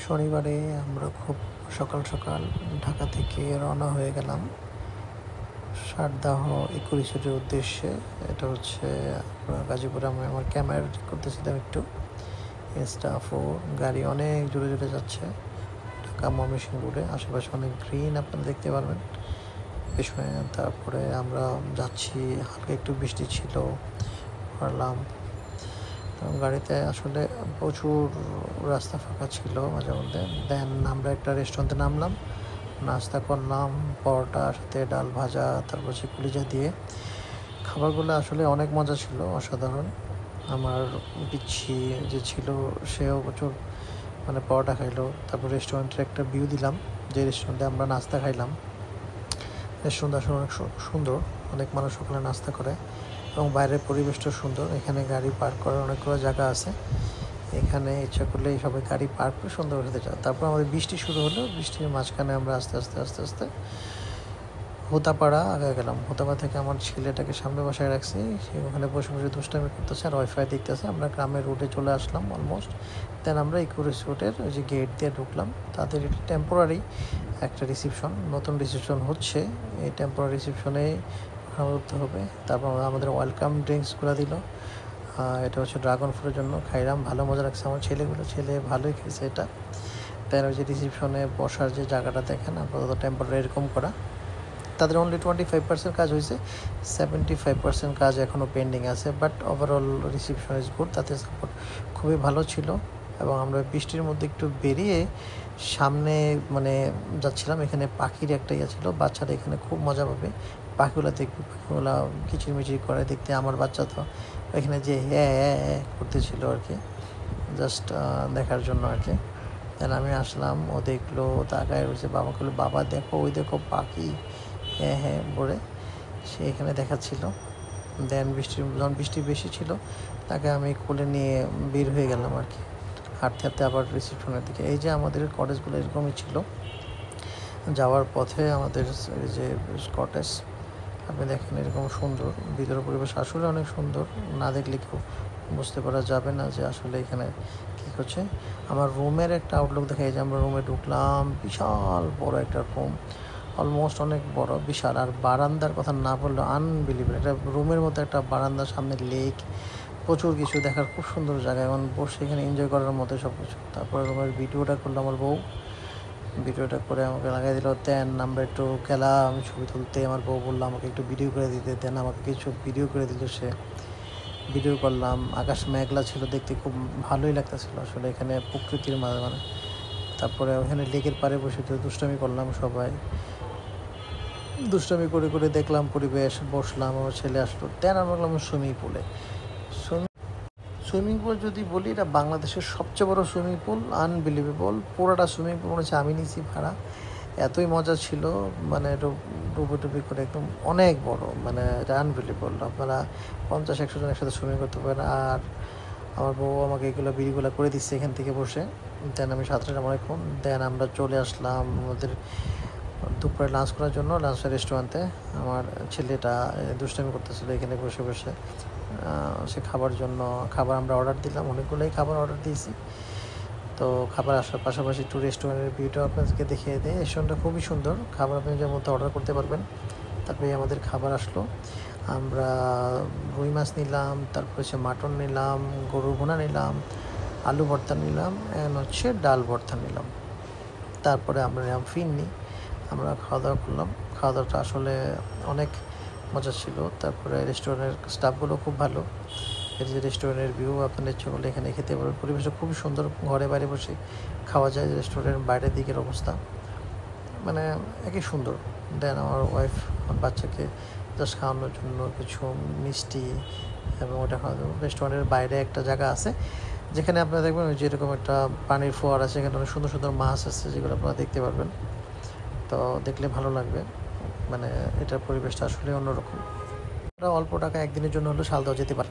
শনিবারে আমরা খুব সকাল সকাল ঢাকা থেকে রওনা হয়ে গেলাম সারদাহ ইকো রিসোর্টের উদ্দেশ্যে। এটা হচ্ছে গাজীপুরে। আমি আমার ক্যামেরা ঠিক করতেছিলাম একটু। স্টাফও গাড়ি অনেক জোরে জোরে যাচ্ছে ঢাকা ময়মনসিংহ রোডে। আশেপাশে অনেক গ্রিন আপনারা দেখতে পারবেন পেছনে। তারপরে আমরা যাচ্ছি, হালকা একটু বৃষ্টি ছিল, পারলাম গাড়িতে আসলে প্রচুর রাস্তা ফাঁকা ছিল মাঝে মধ্যে। দেন আমরা একটা রেস্টুরেন্টে নামলাম, নাস্তা করলাম, পরোটার সাথে ডাল ভাজা, তারপর সে কলিজা দিয়ে। খাবারগুলো আসলে অনেক মজা ছিল, অসাধারণ। আমার পিচ্ছি যে ছিল সেও প্রচুর পরোটা খাইলো। তারপর রেস্টুরেন্টের একটা ভিউ দিলাম, যে রেস্টুরেন্টে আমরা নাস্তা খাইলাম। রেস্টুরেন্ট আসলে অনেক সুন্দর, অনেক মানুষ ওখানে নাস্তা করে এবং বাইরের পরিবেশটা সুন্দর। এখানে গাড়ি পার্ক করার অনেকগুলো জায়গা আছে, এখানে ইচ্ছা করলে সবাই গাড়ি পার্ক করে সুন্দর খেতে চায়। তারপর আমাদের বৃষ্টি শুরু হলো, বৃষ্টির মাঝখানে আমরা আস্তে আস্তে হোতাপাড়া আগে গেলাম। হোতাপাড়া থেকে আমার ছেলেটাকে সামনে বসায় রাখছি, সে ওখানে বসে বসে দুষ্টামি করতেছে আর ওয়াইফাই দেখতেছে। আমরা গ্রামের রোডে চলে আসলাম অলমোস্ট। দেন আমরা ইকো রিসোর্টের ওই যে গেট দিয়ে ঢুকলাম। তাদের এটা টেম্পোরারি একটা রিসেপশন, নতুন রিসেপশন হচ্ছে। এই টেম্পোরারি রিসেপশনে উঠতে হবে। তারপর আমাদের ওয়েলকাম ড্রিঙ্কসগুলো দিল। এটা হচ্ছে ড্রাগন ফ্রুটের জন্য। খাইলাম, ভালো মজা লাগছে আমার ছেলে ভালোই খেয়েছে এটা। তাই ওই যে রিসেপশনে বসার যে জায়গাটা দেখেন আপাতত টেম্পোরারি এরকম করা। তাদের অনলি 25% কাজ হয়েছে, 75% কাজ এখনও পেন্ডিং আছে। But overall reception is good, তাতে সাপোর্ট খুবই ভালো ছিল। এবং আমরা বৃষ্টির মধ্যে একটু বেরিয়ে সামনে যাচ্ছিলাম। এখানে পাখির একটা ইয়ে ছিল, বাচ্চারা এখানে খুব মজা পাবে। পাখিগুলো দেখবে, পাখিগুলো কিচিরমিচির করে দেখতে। আমার বাচ্চা তো এখানে যে করতেছিল আর কি, জাস্ট দেখার জন্য আর কি। দেন আমি আসলাম, ও দেখলো, তাকায় রয়েছে, বাবাকে বললো বাবা দেখো, ওই দেখো পাখি, হ্যাঁ বলে সে এখানে দেখাচ্ছিল। দেন যখন বৃষ্টি বেশি ছিল, তাকে আমি কোলে নিয়ে বের হয়ে গেলাম আর কি, হাঁটতে হাঁটতে আবার রিসেপশনের দিকে। এই যে আমাদের কটেজগুলো এরকমই ছিল। যাওয়ার পথে আমাদের এই যে কটেজ আপনি দেখেন এরকম সুন্দর, ভিতরের পরিবেশ আসলে অনেক সুন্দর। না দেখলে কেউ বুঝতে পারা যাবে না যে আসলে এখানে কী করছে। আমার রুমের একটা আউটলুক দেখা যায় যে আমরা রুমে ঢুকলাম, বিশাল বড় একটা রুম, অলমোস্ট অনেক বড়, বিশাল। আর বারান্দার কথা না বললেও আনবিলিভেবল, একটা রুমের মতো একটা বারান্দার সামনে লেক, প্রচুর কিছু দেখার খুব সুন্দর জায়গা, এবং বসে এখানে এনজয় করার মতো সব কিছু। তারপরে রুমের ভিডিওটা করলো আমার বউ, ভিডিওটা করে আমাকে লাগাই দিল। দেন আমরা একটু গেলাম ছবি তুলতে। আমার বউ বললো আমাকে একটু ভিডিও করে দিতে, দেন আমাকে কিছু ভিডিও করে দিল সে, ভিডিও করলাম। আকাশ মেঘলা ছিল, দেখতে খুব ভালোই লাগতেছিল আসলে এখানে প্রকৃতির মাঝে। তারপরে ওখানে লেকের পাড়ে বসে দুষ্টামি করলাম সবাই, দুষ্টামি করে করে দেখলাম পরিবেশ, বসলাম। আমার ছেলে আসলো, দেন আমরা গেলাম সুইমিং পুলে। সুইমিং পুল যদি বলি, এটা বাংলাদেশের সবচেয়ে বড় সুইমিং পুল, আনবিলিভেবল। পুরোটা সুইমিং পুল মনে হচ্ছে আমি নিয়েছি ভাড়া, এতই মজা ছিল। ডুবি করে একদম অনেক বড়, এটা আনবিলিভেবল। আপনারা 50-100 জন একসাথে সুইমিং করতে পারেন। আর আমার বউ আমাকে এগুলো বিড়িগুলো করে দিচ্ছে এখান থেকে বসে। দেন আমি সাঁতরালাম অনেকক্ষণ। দেন আমরা চলে আসলাম আমাদের দুপুরে লাঞ্চ করার জন্য, লাঞ্চের রেস্টুরেন্টে। আমার ছেলেটা দুষ্টামি করতেছিল এখানে বসে বসে, সে খাবার আমরা অর্ডার দিলাম, অনেকগুলোই খাবার অর্ডার দিয়েছি। তো খাবার আসার পাশাপাশি একটু রেস্টুরেন্টের ভিউটাও আপনাদেরকে দেখিয়ে দেয়। রেস্টুরেন্টটা খুবই সুন্দর, খাবার আপনি নিজের মধ্যে অর্ডার করতে পারবেন। তারপরে আমাদের খাবার আসলো, আমরা রুই মাছ নিলাম, তারপরে মাটন নিলাম, গরুর ভুনা নিলাম, আলু ভর্তা নিলাম, হচ্ছে ডাল ভর্তা নিলাম। তারপরে আমরা নিলাম ফিরনি। আমরা খাওয়া দাওয়া করলাম। খাওয়া দাওয়াটা আসলে অনেক মজা ছিল। তারপরে রেস্টুরেন্টের স্টাফগুলো খুব ভালো। এই যে রেস্টুরেন্টের ভিউ আপনাদের ইচ্ছে করলে এখানে খেতে পারবেন। পরিবেশটা খুবই সুন্দর, ঘরে বাইরে বসে খাওয়া যায়। রেস্টুরেন্টের বাইরের দিকের অবস্থা একই সুন্দর। দেন আমার ওয়াইফ আমার বাচ্চাকে জাস্ট খাওয়ানোর জন্য কিছু মিষ্টি এবং ওটা খাওয়া যাবে। রেস্টুরেন্টের বাইরে একটা জায়গা আছে যেখানে আপনারা দেখবেন ওই যেরকম একটা পানির ফোয়ার আছে, এখানে অনেক সুন্দর সুন্দর মাছ আছে যেগুলো আপনারা দেখতে পারবেন। তো দেখলে ভালো লাগবে, এটার পরিবেশটা আসলে অন্যরকম। অল্প টাকা একদিনের জন্য হলেও শালদহ যেতে পারে।